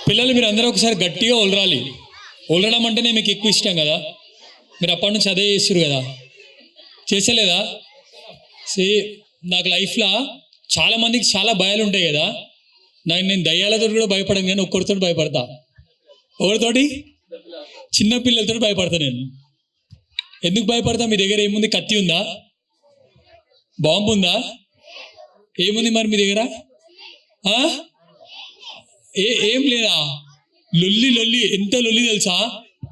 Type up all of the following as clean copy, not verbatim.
పిల్లలు మీరు అందరూ ఒకసారి గట్టిగా ఒలరాలి. ఒలరడం అంటేనే మీకు ఎక్కువ ఇష్టం కదా. మీరు అప్పటి నుంచి అదే చేస్తారు కదా, చేసలేదా? నాకు లైఫ్లో చాలా మందికి చాలా భయాలు ఉంటాయి కదా. నేను దయ్యాలతో కూడా భయపడను, కానీ ఒక్కరితో భయపడతా. ఎవరితోటి? చిన్నపిల్లలతో భయపడతా నేను. ఎందుకు భయపడతా? మీ దగ్గర ఏముంది? కత్తి ఉందా? బాంబు ఉందా? ఏముంది మరి మీ దగ్గర? ఏం లేదా? లొల్లి ఎంత లొల్లి తెలుసా?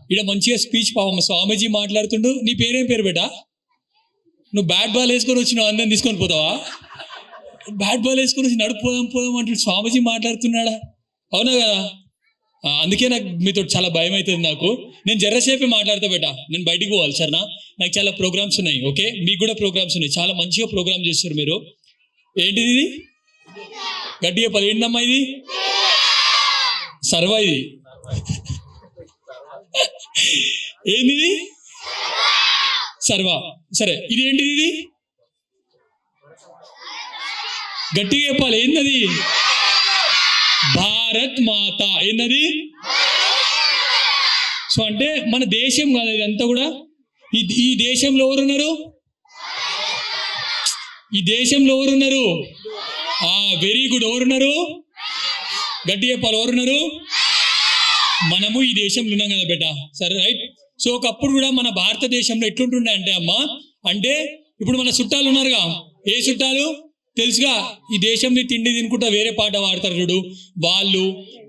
ఇక్కడ మంచిగా స్పీచ్ పాపం స్వామీజీ మాట్లాడుతుండు. నీ పేరేం పేరు బేటా? నువ్వు బ్యాట్ బాల్ వేసుకొని వచ్చినావు, అందరిని తీసుకొని పోతావా? బ్యాట్ బాల్ వేసుకొని వచ్చి పోదాం అంటూ స్వామీజీ మాట్లాడుతున్నాడా? అవునా కదా? అందుకే నాకు మీతో చాలా భయం అవుతుంది. నేను జర్రసేపే మాట్లాడతా బేటా, నేను బయటికి పోవాలి సరేనా? నాకు చాలా ప్రోగ్రామ్స్ ఉన్నాయి. ఓకే, మీకు కూడా ప్రోగ్రామ్స్ ఉన్నాయి. చాలా మంచిగా ప్రోగ్రామ్ చేస్తారు మీరు. ఏంటిది ఇది? గట్టిగా చెప్పాలి. ఏంటమ్మా ఇది? సర్వా. ఇది ఏంటిది? సర్వా. సరే, ఇది ఏంటిది? ఇది గట్టిగా చెప్పాలి. ఏంటది? భారత్ మాత. ఏంటది? సో అంటే మన దేశం కాదు ఇదంతా కూడా. ఈ దేశంలో ఎవరున్నారు? ఈ దేశంలో ఎవరున్నారు? Very good. ఎవరున్నారు? గట్టి చెప్పాలి. ఎవరున్నారు? మనము ఈ దేశంలో ఉన్నాం కదా బేటా. సరే, రైట్. సో ఒకప్పుడు కూడా మన భారతదేశంలో ఎట్లుంటుండే అంటే అమ్మా, అంటే ఇప్పుడు మన చుట్టాలు ఉన్నారుగా. ఏ చుట్టాలు తెలుసుగా? ఈ దేశంని తిండి తినుకుంటా వేరే పాట పాడతారు చూడు వాళ్ళు.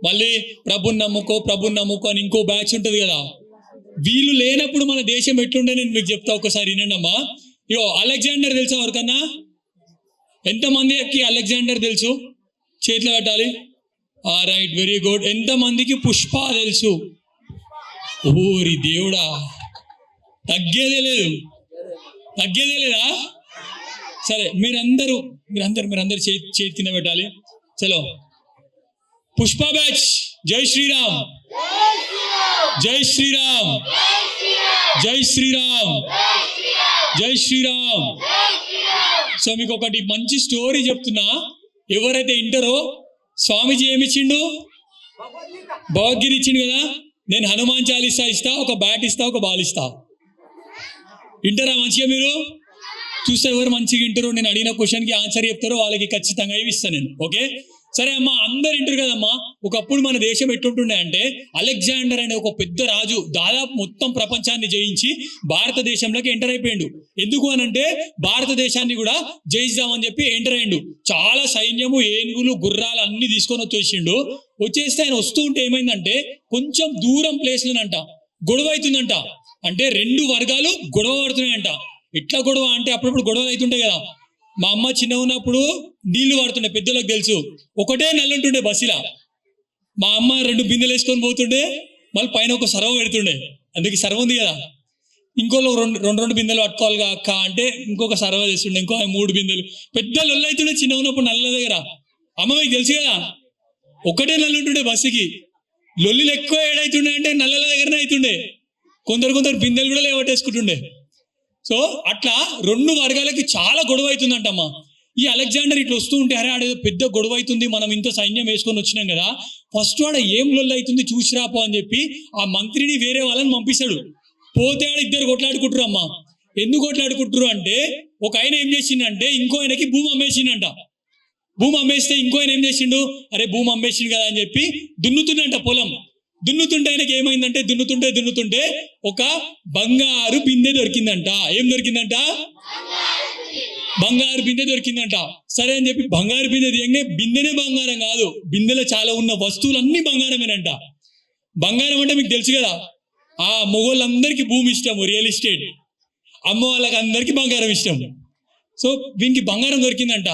మళ్ళీ ప్రభుని నమ్ముకో అని ఇంకో బ్యాచ్ ఉంటుంది కదా. వీళ్ళు లేనప్పుడు మన దేశం ఎట్లుండే నేను మీకు చెప్తా, ఒకసారి వినండి అమ్మా. ఇగో అలెగ్జాండర్ తెలుసా ఎవరికన్నా? ఎంతమందికి అలెగ్జాండర్ తెలుసు? చేతిలో పెట్టాలి. Right, very good. ఎంతమందికి పుష్ప తెలుసు? ఓరి దేవుడా, తగ్గేదే లేదా? సరే, మీరందరూ చేతి కింద పెట్టాలి. చలో, పుష్ప బ్యాచ్ జై శ్రీరామ్, జై శ్రీరామ్, జై శ్రీరామ్, జై శ్రీరామ్. సో మీకు ఒకటి మంచి స్టోరీ చెప్తున్నా. ఎవరైతే ఇంటారో, స్వామీజీ ఏమిచ్చిండు? భగవద్గీత ఇచ్చిండు కదా. నేను హనుమాన్ చాలీసా ఇస్తా, ఒక బ్యాట్ ఇస్తా, ఒక బాల్ ఇస్తా. వింటారా మంచిగా? మీరు చూస్తే ఎవరు మంచిగా వింటారో, నేను అడిగిన క్వశ్చన్కి ఆన్సర్ చెప్తారో వాళ్ళకి ఖచ్చితంగా ఇవి ఇస్తాను నేను. ఓకే, సరే అమ్మా, అందరు వింటారు కదమ్మా. ఒకప్పుడు మన దేశం ఎట్లుంటుండే అంటే, అలెగ్జాండర్ అనే ఒక పెద్ద రాజు దాదాపు మొత్తం ప్రపంచాన్ని జయించి భారతదేశంలోకి ఎంటర్ అయిపోయిండు. ఎందుకు అనంటే భారతదేశాన్ని కూడా జయిద్దామని చెప్పి ఎంటర్ అయ్యిండు. చాలా సైన్యము, ఏనుగులు, గుర్రాలు అన్ని తీసుకొని వచ్చేసిండు. వచ్చేస్తే ఆయన వస్తూ ఉంటే ఏమైందంటే, కొంచెం దూరం ప్లేస్లోనంట గొడవ అవుతుందంట. అంటే రెండు వర్గాలు గొడవ పడుతున్నాయంట. ఎట్లా గొడవ అంటే, అప్పుడప్పుడు గొడవలు అవుతుంటాయి కదా. మా అమ్మ చిన్న ఉన్నప్పుడు నీళ్లు వాడుతుండే, పెద్దలకు తెలుసు. ఒకటే నల్లుంటుండే బస్సులా. మా అమ్మ 2 బిందెలు వేసుకొని పోతుండే, మళ్ళీ పైన ఒక సర్వ పెడుతుండే. అందుకే సర్వ ఉంది కదా. ఇంకోలో రెండు బిందెలు పట్టుకోవాలిగా అక్క అంటే ఇంకొక సర్వ చేస్తుండే, ఇంకో 3 బిందెలు. పెద్ద లొల్లు అవుతుండే చిన్న ఉన్నప్పుడు నల్ల దగ్గర. అమ్మ మీకు తెలుసు కదా, ఒకటే నల్లు ఉంటుండే బస్సుకి. లొల్లిలు ఎక్కువ ఏడైతుండే అంటే నల్లల దగ్గరనే అవుతుండే. కొందరు బిందెలు కూడా లేవట్టేసుకుంటుండే. సో అట్లా 2 వర్గాలకి చాలా గొడవ అవుతుందంటమ్మా. ఈ అలెగ్జాండర్ ఇట్లా వస్తూ ఉంటే, అరే ఆడేదో పెద్ద గొడవ అవుతుంది, మనం ఇంత సైన్యం వేసుకొని వచ్చినాం కదా, ఫస్ట్ ఆడ ఏం లొల్లు అవుతుంది చూసిరాపో అని చెప్పి ఆ మంత్రిని వేరే వాళ్ళని పంపిస్తాడు. పోతే ఆడ ఇద్దరు కొట్లాడుకుంటారు అమ్మా. ఎందుకు కొట్లాడుకుంటారు అంటే, ఒక ఆయన ఏం చేసిండంటే ఇంకో ఆయనకి భూమి అమ్మేసిండంట. భూమి అమ్మేస్తే ఇంకో ఆయన ఏం చేసిండు, అరే భూమి అమ్మేసిండు కదా అని చెప్పి దున్నుతుండంట పొలం. దున్నుతుంటే ఆయనకి ఏమైందంటే, దున్నుతుంటే ఒక బంగారు బిందె దొరికిందంట. ఏం దొరికిందంట? బంగారు బిందె దొరికిందంట. సరే అని చెప్పి బంగారు బిందె తీయగానే, బిందెనే బంగారం కాదు, బిందెలో చాలా ఉన్న వస్తువులన్నీ బంగారమేనంట. బంగారం అంటే మీకు తెలుసు కదా, మొగోళ్ళందరికీ భూమి ఇష్టం, రియల్ ఎస్టేట్. అమ్మ వాళ్ళకి అందరికీ బంగారం ఇష్టం. సో వీనికి బంగారం దొరికిందంట.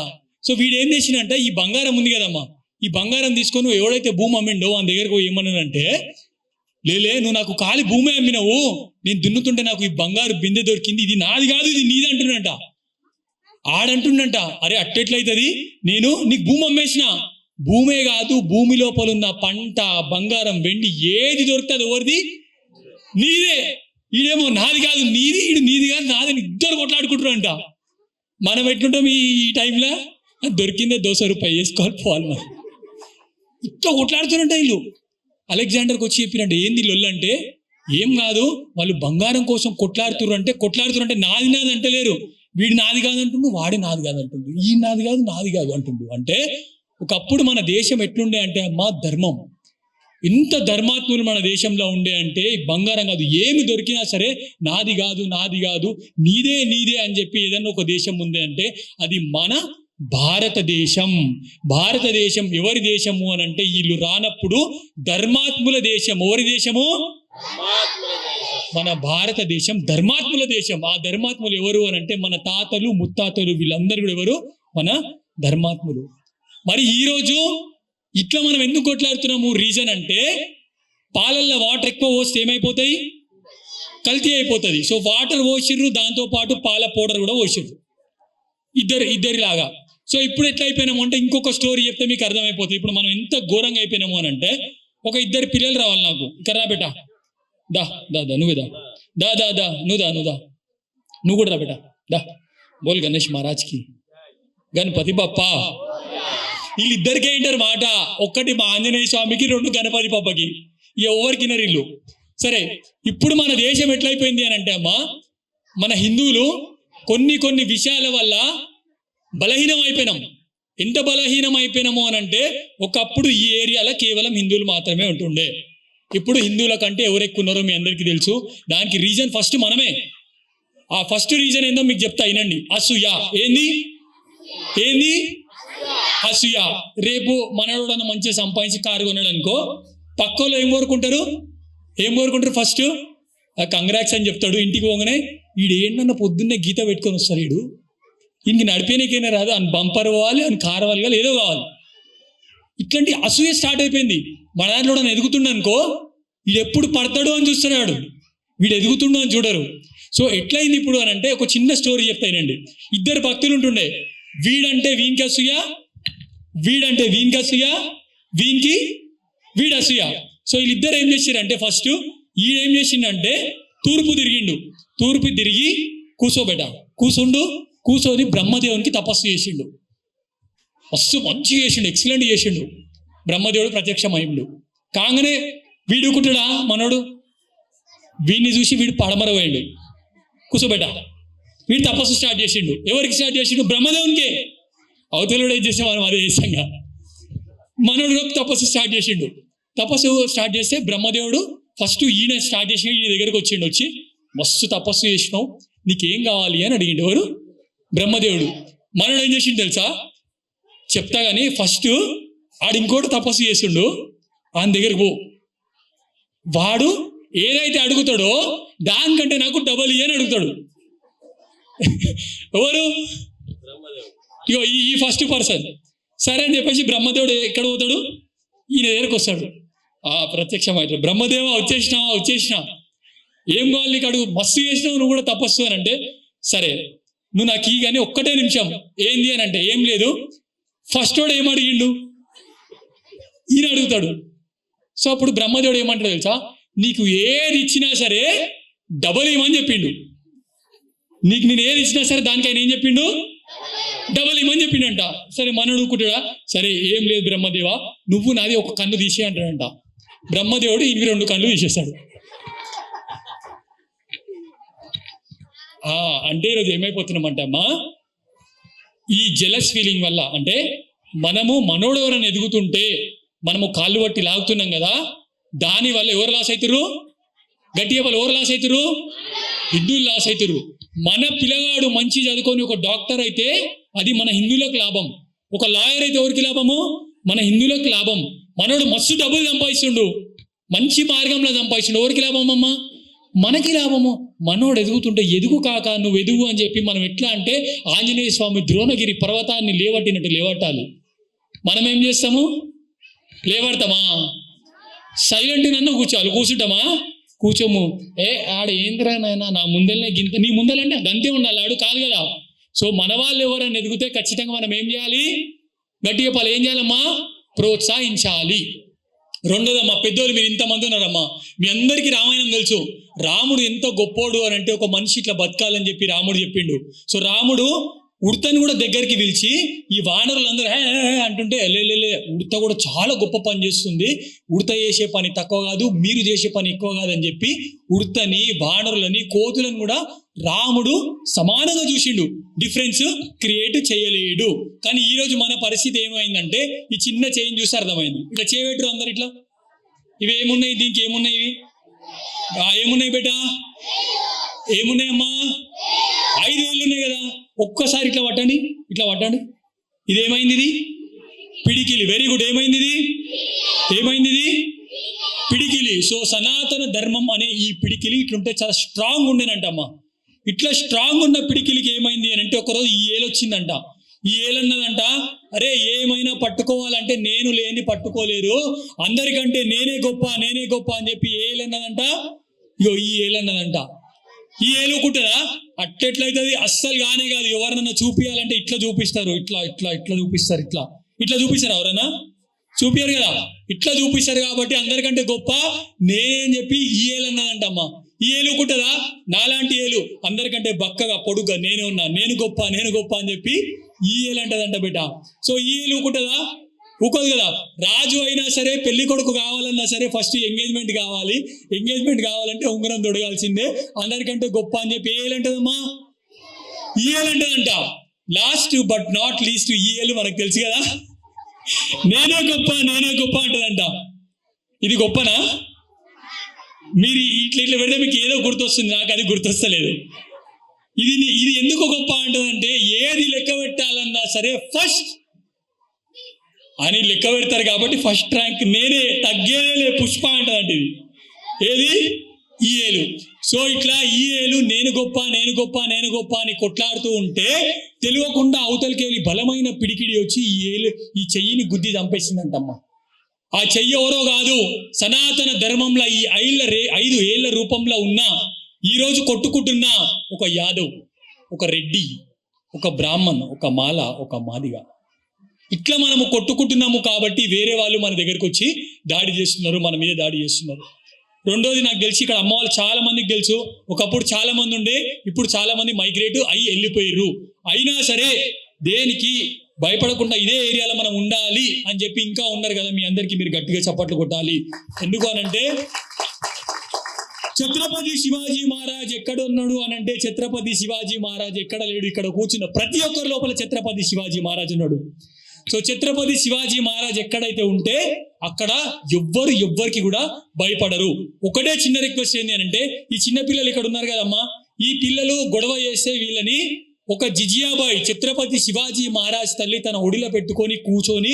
సో వీడు ఏం చేసిందంట, ఈ బంగారం ఉంది కదమ్మా, ఈ బంగారం తీసుకొని ఎవడైతే భూమి అమ్మిండో వాళ్ళ దగ్గరకు ఏమన్నానంటే, లేలే నువ్వు నాకు ఖాళీ భూమి అమ్మినావు, నేను దున్నుతుంటే నాకు ఈ బంగారు బిందె దొరికింది, ఇది నాది కాదు, ఇది నీది అంటున్నంట. ఆడంటుండంట, అరే అట్టెట్లయితుంది, నేను నీకు భూమి అమ్మేసిన. భూమే కాదు, భూమి లోపల ఉన్న పంట, బంగారం, వెండి ఏది దొరుకుతుంది ఎవరిది? నీదే. ఈడేమో నాది కాదు నీది, ఈడు నీది కాదు నాదని ఇద్దరు కొట్లాడుకుంటారంట. మనం ఎట్లుంటాం ఈ టైంలో? దొరికిందే 200 రూపాయలు వేసుకోవాలి పోవాలి. మరి ఇట్లా కొట్లాడుతుంటే వీళ్ళు అలెగ్జాండర్కి వచ్చి చెప్పినట్టు ఏంది లొల్లు అంటే, ఏం కాదు వాళ్ళు బంగారం కోసం కొట్లాడుతురు అంటే నాది అంటలేరు, వీడి నాది కాదంటుండు, వాడి నాది కాదంటుండు, ఈ నాది కాదు అంటుండు. అంటే ఒకప్పుడు మన దేశం ఎట్లుండే అంటే అమ్మా ధర్మం, ఇంత ధర్మాత్ములు మన దేశంలో ఉండే అంటే బంగారం కాదు, ఏమి దొరికినా సరే నాది కాదు నీదే అని చెప్పి ఏదన్నా ఒక దేశం ఉంది అంటే అది మన భారతదేశం. భారతదేశం ఎవరి దేశము అని అంటే వీళ్ళు రానప్పుడు ధర్మాత్ముల దేశం. ఎవరి దేశము? మన భారతదేశం ధర్మాత్ముల దేశం. ఆ ధర్మాత్ములు ఎవరు అని అంటే మన తాతలు ముత్తాతలు, వీళ్ళందరూ కూడా ఎవరు? మన ధర్మాత్ములు. మరి ఈరోజు ఇట్లా మనం ఎందుకు కొట్లాడుతున్నాము? రీజన్ అంటే పాలల్లో వాటర్ ఎక్కువ పోస్తే ఏమైపోతాయి? కల్తీ అయిపోతుంది. సో వాటర్ పోసిర్రు, దాంతో పాటు పాల పౌడర్ కూడా పోసిర్రు, ఇద్దరిలాగా. సో ఇప్పుడు ఎట్లా అయిపోయినాము అంటే, ఇంకొక స్టోరీ చెప్తే మీకు అర్థమైపోతుంది ఇప్పుడు మనం ఎంత ఘోరంగా అయిపోయినాము అని అంటే, ఒక 2 పిల్లలు రావాలి నాకు. ఇక్కడ రా బేటా, దా నువ్వే దా నువ్వు కూడా రా బేటా, దా బోల్ గణేష్ మహారాజ్కి, గణపతి బప్పా. వీళ్ళిద్దరికే ఇంటారు మాట, ఒక్కటి మా ఆంజనేయ స్వామికి, 2 గణపతి బప్పకి. ఎవరికినరు ఇల్లు. సరే, ఇప్పుడు మన దేశం ఎట్లయిపోయింది అని అంటే అమ్మా, మన హిందువులు కొన్ని విషయాల వల్ల బలహీనం అయిపోయినాం. ఎంత బలహీనం అయిపోయినాము అని అంటే, ఒకప్పుడు ఈ ఏరియాలో కేవలం హిందువులు మాత్రమే ఉంటుండే. ఇప్పుడు హిందువుల కంటే ఎవరు ఎక్కువ ఉన్నారో మీ అందరికీ తెలుసు. దానికి రీజన్ ఫస్ట్ మనమే. ఆ ఫస్ట్ రీజన్ ఏందో మీకు చెప్తా, వినండి. అసూయ. ఏంది అసూయ. రేపు మనోడన్నా మంచిగా సంపాదించి కారు కొన్నాడు అనుకో, పక్కోళ్ళు ఏం కోరుకుంటారు? ఫస్ట్ కంగ్రాట్స్ అని చెప్తాడు. ఇంటికి పోగానే వీడు ఏంటన్నా పొద్దున్నే గీత పెట్టుకొని వస్తారు, వీడు ఇంక నడిపేనికైనా రాదు, అని బంపర్ కావాలి, అని కారు కావాలి, ఏదో కావాలి. ఇట్లాంటి అసూయ స్టార్ట్ అయిపోయింది. మన దాంట్లో ఎదుగుతుండ అనుకో, వీడు ఎప్పుడు పడతాడు అని చూస్తున్నాడు, వీడు ఎదుగుతుండో అని చూడరు. సో ఎట్లయింది ఇప్పుడు అని అంటే, ఒక చిన్న స్టోరీ చెప్తానండి. 2 భక్తులు ఉంటుండే, వీడంటే వీనికి అసూయ, వీనికి వీడు అసూయ. సో వీళ్ళిద్దరు ఏం చేశారంటే, ఫస్ట్ ఈడేం చేసిండంటే తూర్పు తిరిగి కూర్చొని బ్రహ్మదేవునికి తపస్సు చేసిండు. మస్తు మంచిగా చేసిండు, ఎక్సలెంట్ చేసిండు. బ్రహ్మదేవుడు ప్రత్యక్షమైండు. కాగానే వీడుకుంటాడా మనోడు, వీడిని చూసి వీడు పడమర పోయిండు. కూర్చోబెట్ట, వీడు తపస్సు స్టార్ట్ చేసిండు. ఎవరికి స్టార్ట్ చేసిండు? బ్రహ్మదేవునికే. అవతలుడు ఏం చేసే మనం అదే చేస్తాంగా. మనోడు తపస్సు స్టార్ట్ చేస్తే బ్రహ్మదేవుడు ఫస్ట్ ఈయన స్టార్ట్ చేసి ఈయన దగ్గరకు వచ్చి మస్తు తపస్సు చేసినావు, నీకేం కావాలి అని అడిగిండు. ఎవరు? బ్రహ్మదేవుడు. మనోడు ఏం చేసిండు తెలుసా? చెప్తా కానీ ఫస్ట్ ఆడు ఇంకోటి తపస్సు చేసిండు, ఆయన దగ్గరకు పో. వాడు ఏదైతే అడుగుతాడో దానికంటే నాకు డబల్ అని అడుగుతాడు. ఎవరు? ఈ ఫస్ట్ పర్సన్. సరే అని చెప్పేసి బ్రహ్మదేవుడు ఎక్కడ పోతాడు? ఈయన దగ్గరకు వస్తాడు. ప్రత్యక్షమైతే బ్రహ్మదేవ వచ్చేసినా ఏం కావాలి నీకు అడుగు, మస్తు చేసినావు నువ్వు కూడా తపస్సు అని అంటే, సరే నువ్వు నాకు ఈ కానీ ఒక్కటే నిమిషం. ఏంది అని అంటే, ఏం లేదు. ఫస్ట్ వాడు ఏం అడిగిండు? ఈయన అడుగుతాడు. సో అప్పుడు బ్రహ్మదేవుడు ఏమంటాడు తెలుసా? నీకు ఏది ఇచ్చినా సరే డబల్ ఇవ్వమని చెప్పిండు. నీకు నేను ఏది ఇచ్చినా సరే దానికి ఆయన ఏం చెప్పిండు? డబల్ ఇవ్వమని చెప్పిండంట. సరే మనోడు అనుకుంటాడా? సరే ఏం లేదు బ్రహ్మదేవ, నువ్వు నాది ఒక కన్ను తీసే అంటాడంట. బ్రహ్మదేవుడు 2 కళ్ళు తీసేస్తాడు. అంటే ఈరోజు ఏమైపోతున్నామంటే అమ్మా, ఈ జెలస్ ఫీలింగ్ వల్ల, అంటే మనోడు ఎవరైనా ఎదుగుతుంటే మనము కాళ్ళు పట్టి లాగుతున్నాం కదా, దాని వల్ల ఎవరు లాస్ అవుతారు? గట్టిగా వాళ్ళు ఎవరు లాస్ అవుతారు? హిందువులు లాస్ అవుతారు. మన పిల్లగాడు మంచి చదువుకొని ఒక డాక్టర్ అయితే అది మన హిందువులకు లాభం. ఒక లాయర్ అయితే ఎవరికి లాభము? మన హిందువులకు లాభం. మనోడు మస్తు డబ్బులు సంపాదిస్తుండు, మంచి మార్గంలో సంపాదిస్తుండు, ఎవరికి లాభం అమ్మా? మనకి లాభము. మనోడు ఎదుగుతుంటే ఎదుగు కాక నువ్వు ఎదుగు అని చెప్పి మనం ఎట్లా అంటే ఆంజనేయ స్వామి ద్రోణగిరి పర్వతాన్ని లేవట్టినట్టు లేవట్టాలి. మనం ఏం చేస్తాము? లేవడతామా? సైలెంట్ నన్ను కూర్చుంటామా? కూర్చోము. ఆడ ఏంద్రా నాయన, నా ముందలనే గింత, నీ ముందలంటే గంతే ఉండాలి, ఆడు కాదు కదా. సో మన వాళ్ళు ఎవరైనా ఎదిగితే ఖచ్చితంగా మనం ఏం చేయాలి? గట్టిగా పాలు ఏం చేయాలమ్మా? ప్రోత్సహించాలి. రెండోదమ్మా, పెద్దోళ్ళు మీరు ఇంతమంది ఉన్నారమ్మా, మీ అందరికీ రామాయణం తెలుసు. రాముడు ఎంత గొప్పోడు అని అంటే, ఒక మనిషి ఇట్లా బతకాలని చెప్పి రాముడు చెప్పిండు. సో రాముడు ఉడతని కూడా దగ్గరికి పిలిచి ఈ వానరులందరూ అంటుంటే లే ఉడత కూడా చాలా గొప్ప పని చేస్తుంది, ఉడత చేసే పని తక్కువ కాదు, మీరు చేసే పని ఎక్కువ కాదని చెప్పి ఉడతని, వానరులని, కోతులను కూడా రాముడు సమానంగా చూసిండు, డిఫరెన్స్ క్రియేట్ చేయలేడు. కానీ ఈ రోజు మన పరిస్థితి ఏమైందంటే ఈ చిన్న చేయిని చూసి అర్థమైంది. ఇట్లా చేయబెట్టరు అందరు ఇట్లా. ఇవి ఏమున్నాయి, దీనికి ఏమున్నాయి, ఇవి ఏమున్నాయి బేటా, ఏమున్నాయమ్మా, 5 వేళ్ళు ఉన్నాయి కదా. ఒక్కసారి ఇట్లా పట్టండి, ఇట్లా పట్టండి. ఇది ఏమైంది, ఇది పిడికిలి. Very good. ఏమైంది ఇది, ఏమైంది ఇది పిడికిలి. సో సనాతన ధర్మం అనే ఈ పిడికిలి ఇట్లుంటే చాలా స్ట్రాంగ్ ఉండేనంటమ్మా. ఇట్లా స్ట్రాంగ్ ఉన్న పిడికిలికి ఏమైంది అని అంటే ఒకరోజు ఈ ఏలు వచ్చిందంట. ఈ ఏలన్నదంట, అరే ఏమైనా పట్టుకోవాలంటే నేను లేని పట్టుకోలేరు, అందరికంటే నేనే గొప్ప అని చెప్పి ఏలన్నదంట. ఇగో ఈ ఏలన్నదంట, ఈ ఏలుకుంటుందా, అట్లెట్లయితుంది, అస్సలు కానే కాదు. ఎవరినన్నా చూపించాలంటే ఇట్లా చూపిస్తారు, ఇట్లా చూపిస్తారు, ఇట్లా చూపిస్తారు. ఎవరన్నా చూపించారు కదా, ఇట్లా చూపిస్తారు. కాబట్టి అందరికంటే గొప్ప నేనే అని చెప్పి ఈ ఏలన్నదంటమ్మా. ఈ ఏలుకుంటుందా, నాలాంటి ఏలు అందరికంటే బక్కగా పొడుగ్గా నేనే ఉన్నా, నేను గొప్ప అని చెప్పి ఈ ఏలు అంటదంట బిడ్డ. సో ఈ ఏలు ఊకుంటుందా, ఊకోదు కదా. రాజు అయినా సరే, పెళ్లి కొడుకు కావాలన్నా సరే ఫస్ట్ ఎంగేజ్మెంట్ కావాలి. ఎంగేజ్మెంట్ కావాలంటే ఉంగరం దొడగాల్సిందే, అందరికంటే గొప్ప అని చెప్పి ఏ ఏలు అంటదమ్మా, ఈ ఏలు అంటదంట. లాస్ట్ బట్ నాట్ లీస్ట్ ఈ ఏలు మనకు తెలుసు కదా, నేనే గొప్ప అంటదంట. ఇది గొప్పనా? మీరు ఇట్లా పెడితే మీకు ఏదో గుర్తొస్తుంది, నాకు అది గుర్తొస్తలేదు. ఇది ఎందుకు గొప్ప అంటదంటే, ఏది లెక్క పెట్టాలన్నా సరే ఫస్ట్ అని లెక్క పెడతారు కాబట్టి ఫస్ట్ ర్యాంక్ నేనే, తగ్గేలే పుష్ప అంటదంటే. ఇది ఏది, ఈ ఏలు. సో ఇట్లా ఈ ఏలు నేను గొప్ప అని కొట్లాడుతూ ఉంటే తెలియకుండా అవతలికి వెళ్ళి బలమైన పిడికిడి వచ్చి ఈ చెయ్యిని గుద్ది చంపేసిందంటమ్మా. ఆ చెయ్యి ఎవరో కాదు, సనాతన ధర్మంలో ఈ 5 ఏళ్ల రూపంలో ఉన్న ఈ రోజు కొట్టుకుంటున్న ఒక యాదవ్, ఒక రెడ్డి, ఒక బ్రాహ్మణ్, ఒక మాల, ఒక మాదిగ. ఇట్లా మనము కొట్టుకుంటున్నాము కాబట్టి వేరే వాళ్ళు మన దగ్గరికి వచ్చి దాడి చేస్తున్నారు, మన మీద దాడి చేస్తున్నారు. రెండోది, నాకు తెలిసి ఇక్కడ అమ్మ వాళ్ళు చాలా మందికి తెలుసు, ఒకప్పుడు చాలా మంది ఉండే, ఇప్పుడు చాలా మంది మైగ్రేట్ అయ్యి వెళ్ళిపోయారు. అయినా సరే దేనికి భయపడకుండా ఇదే ఏరియాలో మనం ఉండాలి అని చెప్పి ఇంకా ఉన్నారు కదా. మీ అందరికీ మీరు గట్టిగా చప్పట్లు కొట్టాలి. ఎందుకు అనంటే ఛత్రపతి శివాజీ మహారాజ్ ఎక్కడ ఉన్నాడు అనంటే ఛత్రపతి శివాజీ మహారాజ్ ఎక్కడ లేడు. ఇక్కడ కూర్చున్న ప్రతి ఒక్కరి లోపల ఛత్రపతి శివాజీ మహారాజ్ ఉన్నాడు. సో ఛత్రపతి శివాజీ మహారాజ్ ఎక్కడైతే ఉంటే అక్కడ ఎవ్వరికి కూడా భయపడరు. ఒకటే చిన్న రిక్వెస్ట్ ఏంటి అనంటే, ఈ చిన్న పిల్లలు ఇక్కడ ఉన్నారు కదమ్మా, ఈ పిల్లలు గొడవ చేస్తే వీళ్ళని ఒక జిజియాబాయి, ఛత్రపతి శివాజీ మహారాజ్ తల్లి తన ఒడిలో పెట్టుకొని కూర్చొని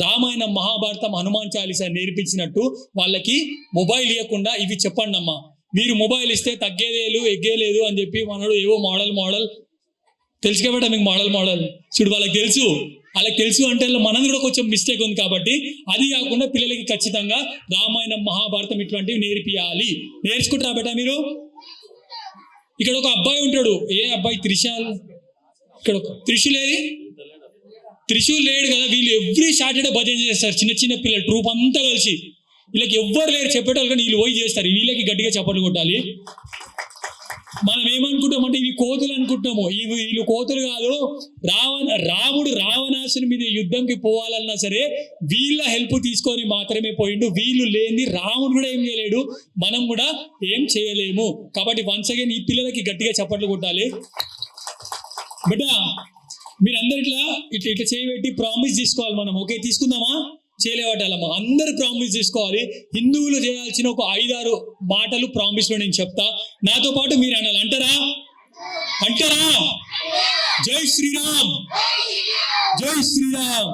రామాయణం, మహాభారతం, హనుమాన్ చాలీసా నేర్పించినట్టు వాళ్ళకి మొబైల్ ఇవ్వకుండా ఇవి చెప్పండి అమ్మా. మీరు మొబైల్ ఇస్తే తగ్గేదేలు ఎగ్గేలేదు అని చెప్పి మనడు ఏవో మోడల్ తెలుసు కాబట్టి మీకు మోడల్ చూడు, వాళ్ళకి తెలుసు అంటే మనది కూడా కొంచెం మిస్టేక్ ఉంది. కాబట్టి అది కాకుండా పిల్లలకి ఖచ్చితంగా రామాయణం, మహాభారతం ఇటువంటివి నేర్పియాలి. నేర్చుకుంటారా బేటా మీరు? ఇక్కడ ఒక అబ్బాయి ఉంటాడు, ఏ అబ్బాయి, ఇక్కడ ఒక త్రిశూల్ లేడు కదా. వీళ్ళు ఎవ్రీ సాటర్డే భజన చేస్తారు, చిన్న పిల్లలు ట్రూప్ అంతా కలిసి. వీళ్ళకి ఎవ్వరు లేరు చెప్పేటోళ్ళు, కానీ వీళ్ళు పోయి చేస్తారు. వీళ్ళకి గట్టిగా చప్పట్లు కొట్టాలి. మనం ఏమనుకుంటామంటే ఇవి కోతులు అనుకుంటాము. వీళ్ళు కోతులు కాదు. రాముడు రావణాసుని మీద యుద్ధంకి పోవాలన్నా సరే వీళ్ళ హెల్ప్ తీసుకొని మాత్రమే పోయిండు. వీళ్ళు లేని రాముడు కూడా ఏం చేయలేడు, మనం కూడా ఏం చేయలేము. కాబట్టి వన్స్ అగైన్ ఈ పిల్లలకి గట్టిగా చప్పట్లు కొట్టాలి. బేటా మీరందరు ఇట్లా చేయబెట్టి ప్రామిస్ తీసుకోవాలి. మనం ఓకే తీసుకుందామా? చేయలేవటాలమ్మా, అందరూ ప్రామిస్ తీసుకోవాలి. హిందువులు చేయాల్సిన ఒక 5-6 మాటలు ప్రామిస్లో నేను చెప్తా, నాతో పాటు మీరు అనాలి. అంటారా? జై శ్రీరామ్, జై శ్రీరామ్,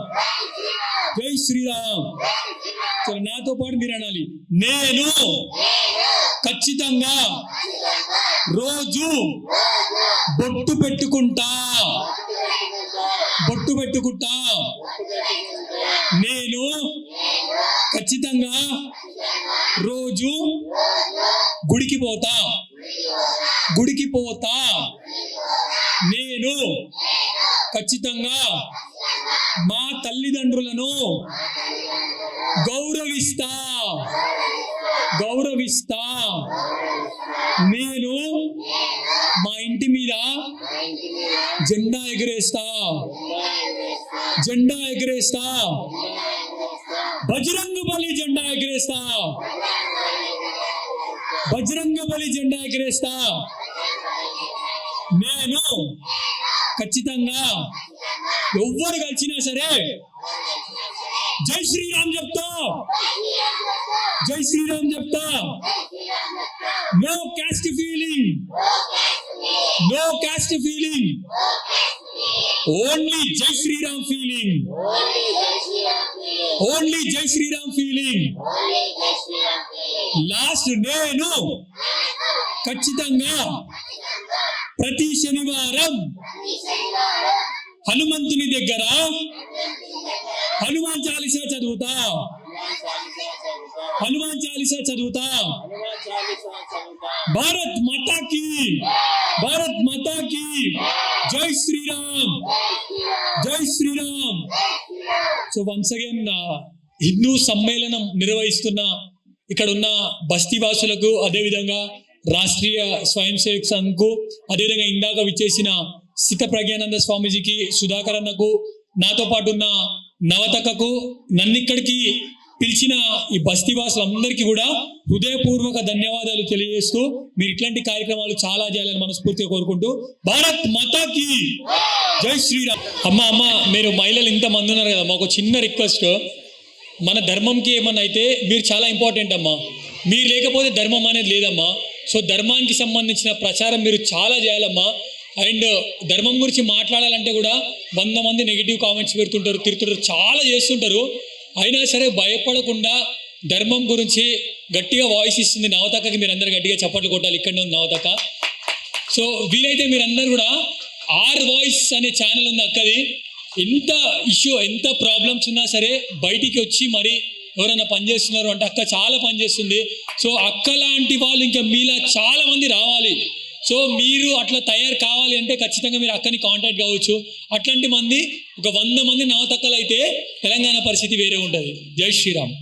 జై శ్రీరామ్. సరే, నాతో పాటు మీరు అనాలి. నేను ఖచ్చితంగా రోజు బొట్టు పెట్టుకుంటా. నేను ఖచ్చితంగా రోజు గుడికి పోతా. నేను ఖచ్చితంగా మా తల్లిదండ్రులను గౌరవిస్తా. నేను మా ఇంటి మీద జెండా ఎగరేస్తా, జెండా ఎగరేస్తా, బజరంగ బలి జెండా ఎగరేస్తా, బజరంగ బలి జెండా ఎగరేస్తా. నేను ఖచ్చితంగా ఎవ్వరు కలిసినా సరే జై శ్రీరామ్ చెప్తా, జై శ్రీరామ్ చెప్తా. No caste feeling, no caste feeling, only జై శ్రీరామ్ ఫీలింగ్, ఓన్లీ జై శ్రీరామ్ ఫీలింగ్. లాస్ట్ నేను ఖచ్చితంగా ప్రతి శనివారం హనుమంతుని దగ్గర హనుమాన్ చాలీసా చదువుతా, హనుమాన్ చాలీసా చదువుతా. భారత్ మాతాకి, భారత్ మాతాకి జై శ్రీరామ్, జై Sriram. So once again Hindu సమ్మేళనం నిర్వహిస్తున్న ఇక్కడ ఉన్న బస్తీవాసులకు, అదేవిధంగా రాష్ట్రీయ స్వయం సేవక్ సంఘ్కు, అదేవిధంగా ఇందాక విచ్చేసిన సిత ప్రజ్ఞానంద స్వామీజీకి, సుధాకర్ అన్నకు, నాతో పాటు ఉన్న నవతకకు, నన్నిక్కడికి పిలిచిన ఈ బస్తీవాసులందరికీ కూడా హృదయపూర్వక ధన్యవాదాలు తెలియజేస్తూ, మీరు ఇట్లాంటి కార్యక్రమాలు చాలా చేయాలని మనస్ఫూర్తిగా కోరుకుంటూ, భారత్ మాతాకి జై శ్రీరామ్. అమ్మ మీరు మహిళలు ఇంతమంది ఉన్నారు కదా, మాకు చిన్న రిక్వెస్ట్, మన ధర్మంకి ఏమన్నా అయితే మీరు చాలా ఇంపార్టెంట్ అమ్మా. మీరు లేకపోతే ధర్మం అనేది లేదమ్మా. సో ధర్మానికి సంబంధించిన ప్రచారం మీరు చాలా చేయాలమ్మా. అండ్ ధర్మం గురించి మాట్లాడాలంటే కూడా 100 మంది నెగిటివ్ కామెంట్స్ పెడుతుంటారు, తిరుగుతుంటారు, చాలా చేస్తుంటారు. అయినా సరే భయపడకుండా ధర్మం గురించి గట్టిగా వాయిస్ ఇస్తుంది నవతక్కకి. మీరు అందరు గట్టిగా చప్పట్లు కొట్టాలి. ఇక్కడనే ఉంది నవతక్క. సో వీలైతే మీరందరూ కూడా ఆర్ వాయిస్ అనే ఛానల్ ఉంది అక్కది. ఎంత ఇష్యూ, ఎంత ప్రాబ్లమ్స్ ఉన్నా సరే బయటికి వచ్చి మరి ఎవరైనా పనిచేస్తున్నారు అంటే అక్క చాలా పనిచేస్తుంది. సో అక్క లాంటి వాళ్ళు ఇంకా మీలా చాలా మంది రావాలి. సో మీరు అట్లా తయారు కావాలి అంటే ఖచ్చితంగా మీరు అక్కని కాంటాక్ట్ కావచ్చు. అట్లాంటి మంది ఒక 100 మంది నవతక్కలు అయితే తెలంగాణ పరిస్థితి వేరే ఉంటుంది. జై శ్రీరామ్.